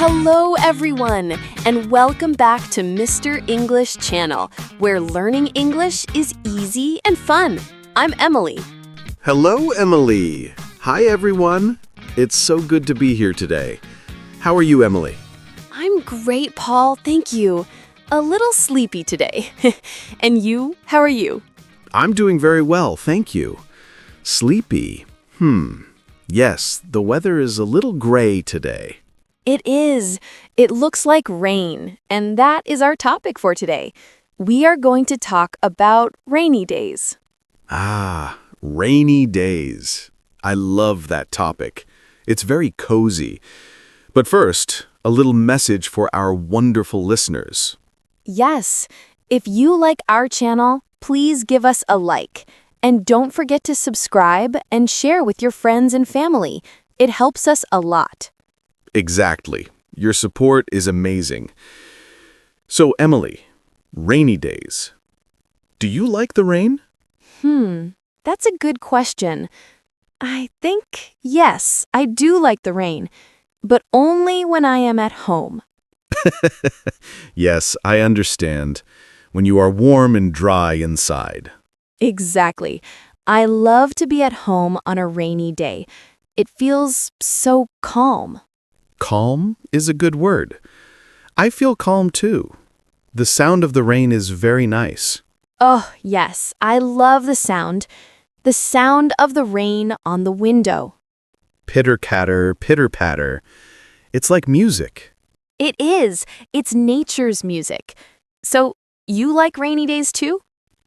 Hello, everyone, and welcome back to Mr. English Channel, where learning English is easy and fun. I'm Emily. Hello, Emily. Hi, everyone. It's so good to be here today. How are you, Emily? I'm great, Paul. Thank you. A little sleepy today. And you? How are you? I'm doing very well, thank you. Sleepy? Yes, the weather is a little gray today. It is. It looks like rain, and that is our topic for today. We are going to talk about rainy days. Rainy days. I love that topic. It's very cozy. But first, a little message for our wonderful listeners. Yes, if you like our channel, please give us a like. And don't forget to subscribe and share with your friends and family. It helps us a lot. Exactly. Your support is amazing. So, Emily, rainy days. Do you like the rain? That's a good question. I think, yes, I do like the rain, but only when I am at home. Yes, I understand. When you are warm and dry inside. Exactly. I love to be at home on a rainy day. It feels so calm. Calm is a good word. I feel calm too. The sound of the rain is very nice. Oh, yes, I love the sound. The sound of the rain on the window. Pitter-catter, pitter-patter. It's like music. It is. It's nature's music. So, you like rainy days too?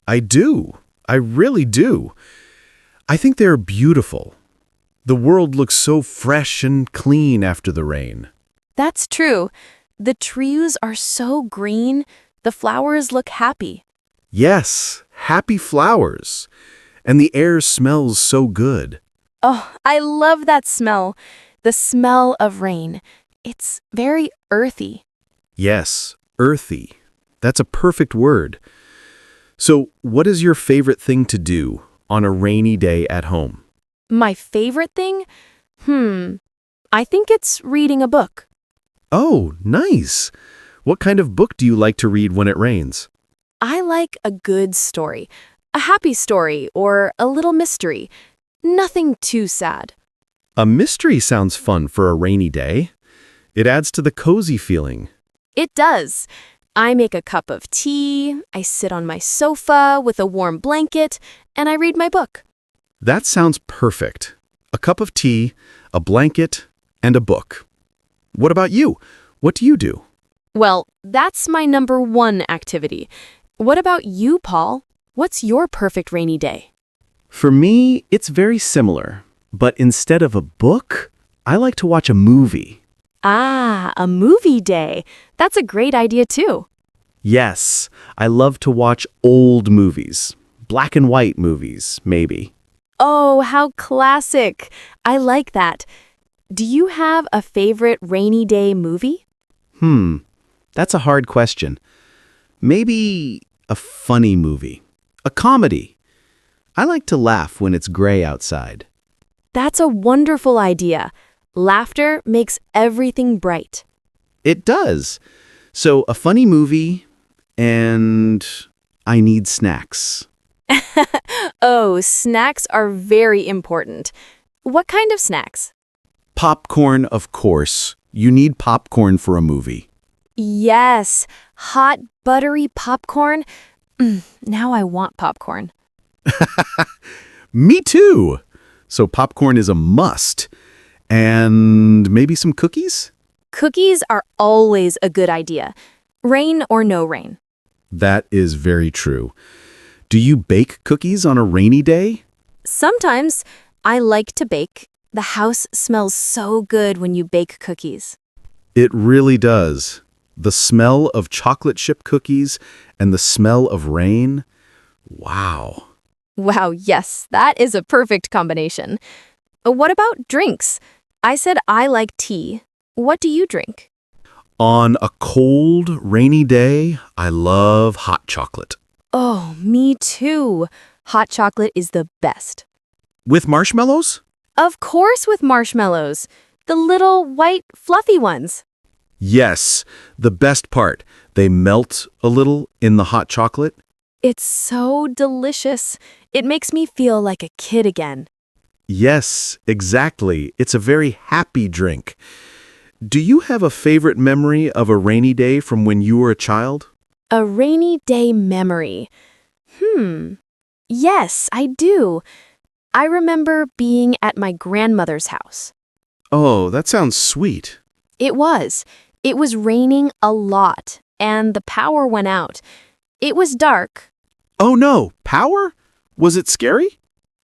I do. I really do. I think they're beautiful. The world looks so fresh and clean after the rain. That's true. The trees are so green. The flowers look happy. Yes, happy flowers. And the air smells so good. Oh, I love that smell. The smell of rain. It's very earthy. Yes, earthy. That's a perfect word. So, what is your favorite thing to do on a rainy day at home? My favorite thing? I think it's reading a book. Oh, nice. What kind of book do you like to read when it rains? I like a good story, a happy story, or a little mystery. Nothing too sad. A mystery sounds fun for a rainy day. It adds to the cozy feeling. It does. I make a cup of tea, I sit on my sofa with a warm blanket, and I read my book. That sounds perfect. A cup of tea, a blanket, and a book. What about you? What do you do? Well, that's my number one activity. What about you, Paul? What's your perfect rainy day? For me, it's very similar. But instead of a book, I like to watch a movie. A movie day. That's a great idea too. Yes, I love to watch old movies. Black and white movies, maybe. Oh, how classic. I like that. Do you have a favorite rainy day movie? That's a hard question. Maybe a funny movie. A comedy. I like to laugh when it's gray outside. That's a wonderful idea. Laughter makes everything bright. It does. So a funny movie, and I need snacks. Oh, snacks are very important. What kind of snacks? Popcorn, of course. You need popcorn for a movie. Yes, hot, buttery popcorn. Now I want popcorn. Me too. So popcorn is a must. And maybe some cookies? Cookies are always a good idea. Rain or no rain. That is very true. Do you bake cookies on a rainy day? Sometimes I like to bake. The house smells so good when you bake cookies. It really does. The smell of chocolate chip cookies and the smell of rain. Wow. Wow, yes, that is a perfect combination. What about drinks? I said I like tea. What do you drink? On a cold, rainy day, I love hot chocolate. Oh, me too. Hot chocolate is the best. With marshmallows? Of course with marshmallows. The little white fluffy ones. Yes, the best part. They melt a little in the hot chocolate. It's so delicious. It makes me feel like a kid again. Yes, exactly. It's a very happy drink. Do you have a favorite memory of a rainy day from when you were a child? A rainy day memory. Yes, I do. I remember being at my grandmother's house. Oh, that sounds sweet. It was. It was raining a lot, and the power went out. It was dark, Oh no, power? Was it scary?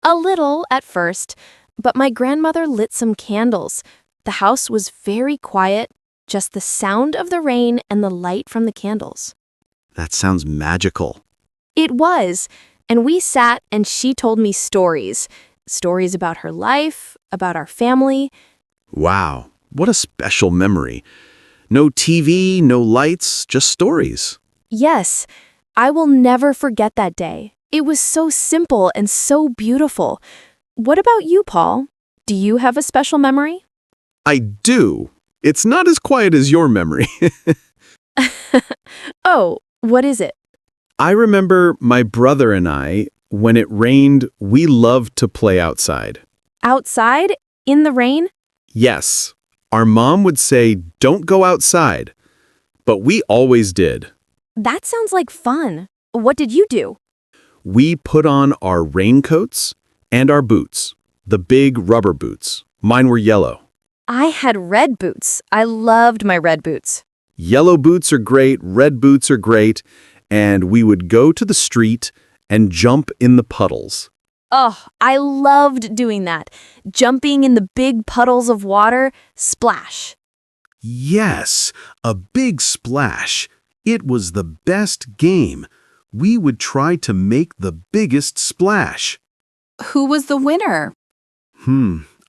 a little at first, but my grandmother lit some candles. The house was very quiet, just the sound of the rain and the light from the candles. That sounds magical. It was, and we sat and she told me stories. Stories about her life, about our family. Wow, what a special memory. No TV, no lights, just stories. Yes, I will never forget that day. It was so simple and so beautiful. What about you, Paul? Do you have a special memory? I do. It's not as quiet as your memory. Oh, what is it? I remember my brother and I, when it rained, we loved to play outside. Outside? In the rain? Yes, our mom would say, don't go outside. But we always did. That sounds like fun. What did you do? We put on our raincoats and our boots, the big rubber boots. Mine were yellow. I had red boots. I loved my red boots. Yellow boots are great, red boots are great, and we would go to the street and jump in the puddles. Oh, I loved doing that. Jumping in the big puddles of water, splash. Yes, a big splash. It was the best game. We would try to make the biggest splash. Who was the winner?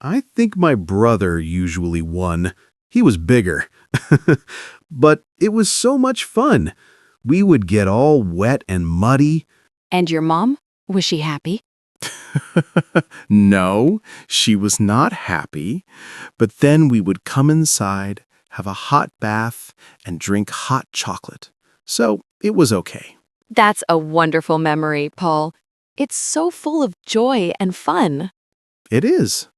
I think my brother usually won. He was bigger. But it was so much fun. We would get all wet and muddy. And your mom? Was she happy? No, she was not happy. But then we would come inside, have a hot bath, and drink hot chocolate. So it was okay. That's a wonderful memory, Paul. It's so full of joy and fun. It is.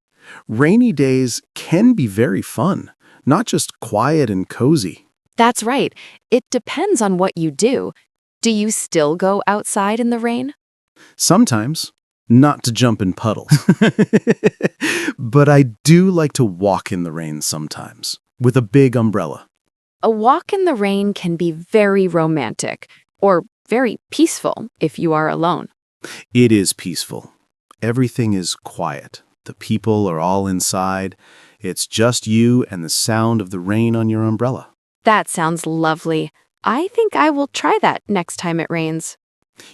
Rainy days can be very fun, not just quiet and cozy. That's right. It depends on what you do. Do you still go outside in the rain? Sometimes, not to jump in puddles. But I do like to walk in the rain sometimes, with a big umbrella. A walk in the rain can be very romantic, or very peaceful if you are alone. It is peaceful. Everything is quiet. The people are all inside. It's just you and the sound of the rain on your umbrella. That sounds lovely. I think I will try that next time it rains.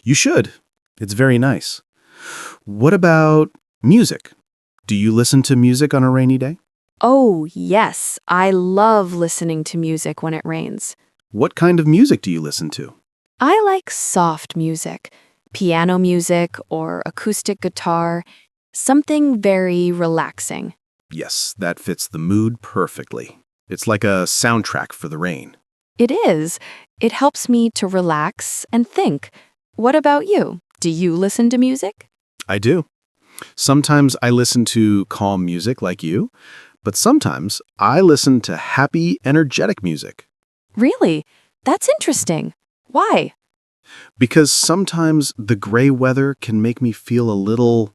You should. It's very nice. What about music? Do you listen to music on a rainy day? Oh, yes. I love listening to music when it rains. What kind of music do you listen to? I like soft music, piano music or acoustic guitar, something very relaxing. Yes, that fits the mood perfectly. It's like a soundtrack for the rain. It is. It helps me to relax and think. What about you? Do you listen to music? I do. Sometimes I listen to calm music like you, but sometimes I listen to happy, energetic music. Really? That's interesting. Why? Because sometimes the gray weather can make me feel a little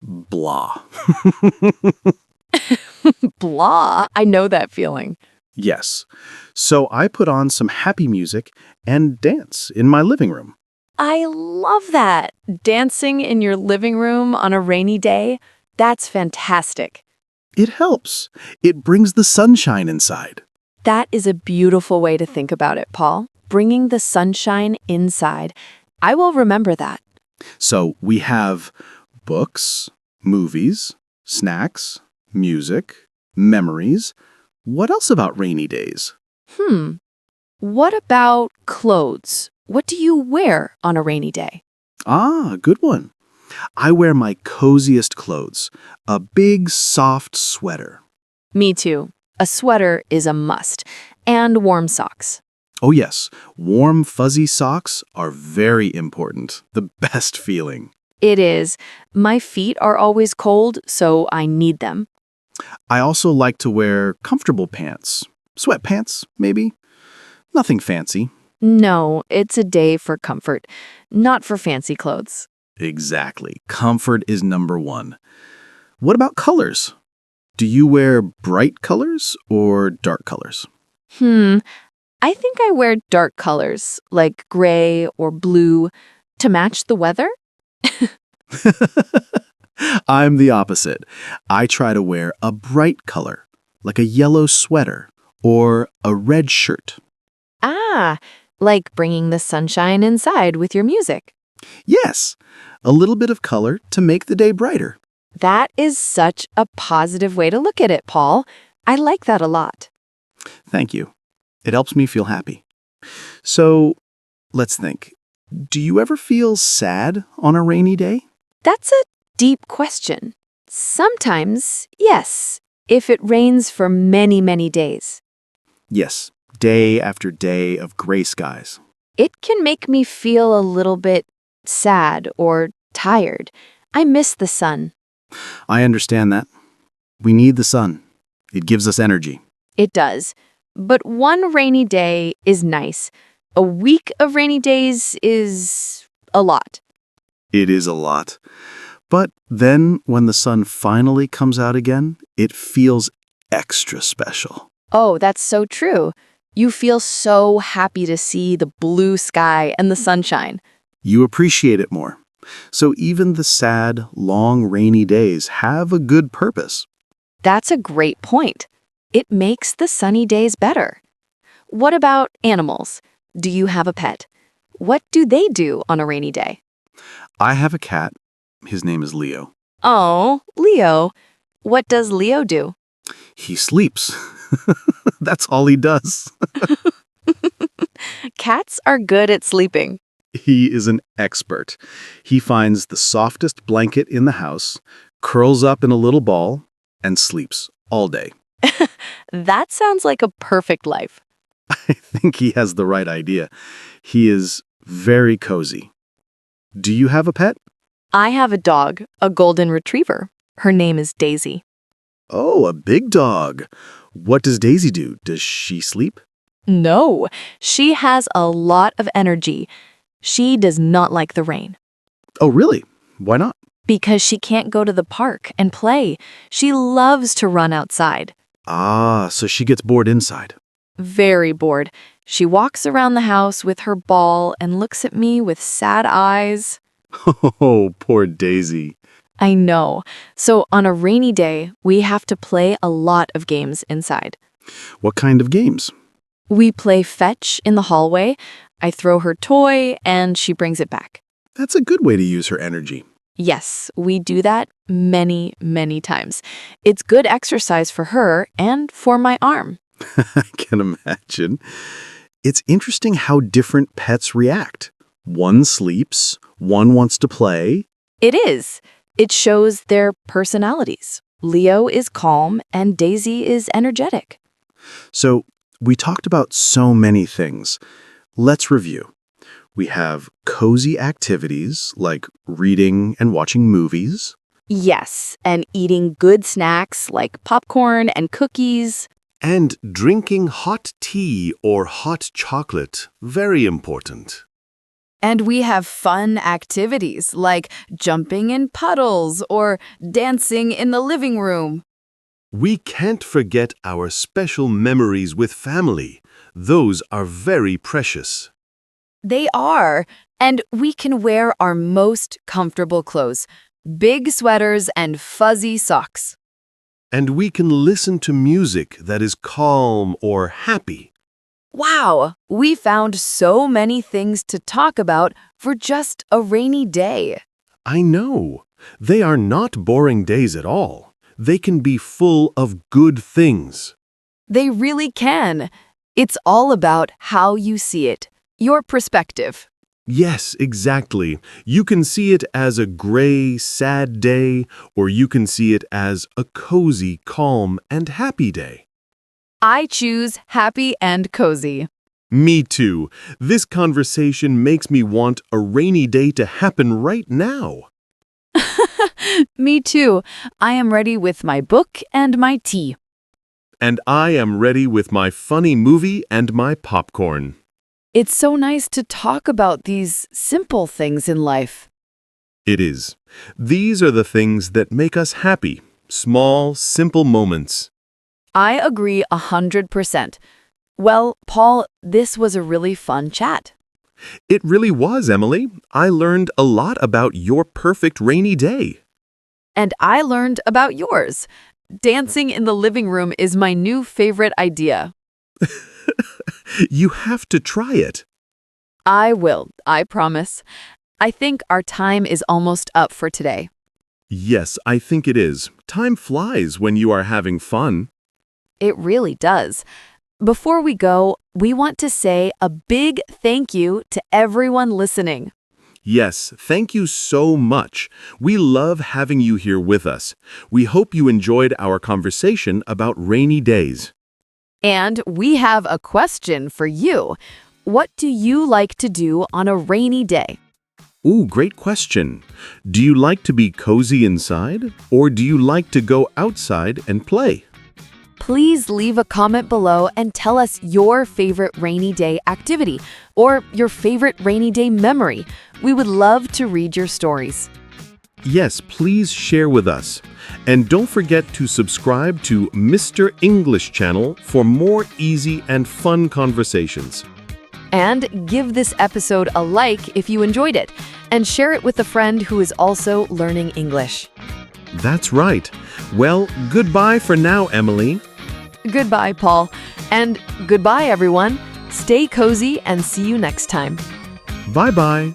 blah. Blah. I know that feeling. Yes. So I put on some happy music and dance in my living room. I love that. Dancing in your living room on a rainy day? That's fantastic. It helps. It brings the sunshine inside. That is a beautiful way to think about it, Paul. Bringing the sunshine inside. I will remember that. So we have books, movies, snacks, music, memories. What else about rainy days? What about clothes? What do you wear on a rainy day? Ah, good one. I wear my coziest clothes, a big soft sweater. Me too. A sweater is a must, and warm socks. Oh yes, warm fuzzy socks are very important. The best feeling. It is. My feet are always cold, so I need them. I also like to wear comfortable pants. Sweatpants, maybe. Nothing fancy. No, it's a day for comfort, not for fancy clothes. Exactly. Comfort is number one. What about colors? Do you wear bright colors or dark colors? I think I wear dark colors, like gray or blue, to match the weather. I'm the opposite. I try to wear a bright color, like a yellow sweater or a red shirt. Ah, like bringing the sunshine inside with your music. Yes, a little bit of color to make the day brighter. That is such a positive way to look at it, Paul. I like that a lot. Thank you. It helps me feel happy. So, let's think. Do you ever feel sad on a rainy day? That's a deep question. Sometimes, yes, if it rains for many, many days. Yes, day after day of gray skies. It can make me feel a little bit sad or tired. I miss the sun. I understand that. We need the sun. It gives us energy. It does. But one rainy day is nice. A week of rainy days is a lot. It is a lot. But then, when the sun finally comes out again, it feels extra special. Oh, that's so true. You feel so happy to see the blue sky and the sunshine. You appreciate it more. So even the sad, long, rainy days have a good purpose. That's a great point. It makes the sunny days better. What about animals? Do you have a pet? What do they do on a rainy day? I have a cat. His name is Leo. Oh, Leo. What does Leo do? He sleeps. That's all he does. Cats are good at sleeping. He is an expert. He finds the softest blanket in the house, curls up in a little ball, and sleeps all day. That sounds like a perfect life. I think he has the right idea. He is very cozy. Do you have a pet? I have a dog, a golden retriever. Her name is Daisy. Oh, a big dog. What does Daisy do? Does she sleep? No, she has a lot of energy. She does not like the rain. Oh, really? Why not? Because she can't go to the park and play. She loves to run outside. Ah, so she gets bored inside. Very bored. She walks around the house with her ball and looks at me with sad eyes. Oh, poor Daisy. I know. So on a rainy day, we have to play a lot of games inside. What kind of games? We play fetch in the hallway. I throw her toy and she brings it back. That's a good way to use her energy. Yes, we do that many, many times. It's good exercise for her and for my arm. I can imagine. It's interesting how different pets react. One sleeps, one wants to play. It is. It shows their personalities. Leo is calm and Daisy is energetic. So, we talked about so many things. Let's review. We have cozy activities like reading and watching movies. Yes, and eating good snacks like popcorn and cookies. And drinking hot tea or hot chocolate, very important. And we have fun activities like jumping in puddles or dancing in the living room. We can't forget our special memories with family. Those are very precious. They are, and we can wear our most comfortable clothes, big sweaters and fuzzy socks. And we can listen to music that is calm or happy. Wow, we found so many things to talk about for just a rainy day. I know. They are not boring days at all. They can be full of good things. They really can. It's all about how you see it, your perspective. Yes, exactly. You can see it as a gray, sad day, or you can see it as a cozy, calm, and happy day. I choose happy and cozy. Me too. This conversation makes me want a rainy day to happen right now. Me too. I am ready with my book and my tea. And I am ready with my funny movie and my popcorn. It's so nice to talk about these simple things in life. It is. These are the things that make us happy. Small, simple moments. I agree 100%. Well, Paul, this was a really fun chat. It really was, Emily. I learned a lot about your perfect rainy day. And I learned about yours. Dancing in the living room is my new favorite idea. You have to try it. I will, I promise. I think our time is almost up for today. Yes, I think it is. Time flies when you are having fun. It really does. Before we go, we want to say a big thank you to everyone listening. Yes, thank you so much. We love having you here with us. We hope you enjoyed our conversation about rainy days. And we have a question for you. What do you like to do on a rainy day? Ooh, great question. Do you like to be cozy inside, or do you like to go outside and play? Please leave a comment below and tell us your favorite rainy day activity or your favorite rainy day memory. We would love to read your stories. Yes, please share with us. And don't forget to subscribe to Mr. English channel for more easy and fun conversations. And give this episode a like if you enjoyed it, and share it with a friend who is also learning English. That's right. Well, goodbye for now, Emily. Goodbye, Paul. And goodbye, everyone. Stay cozy and see you next time. Bye-bye.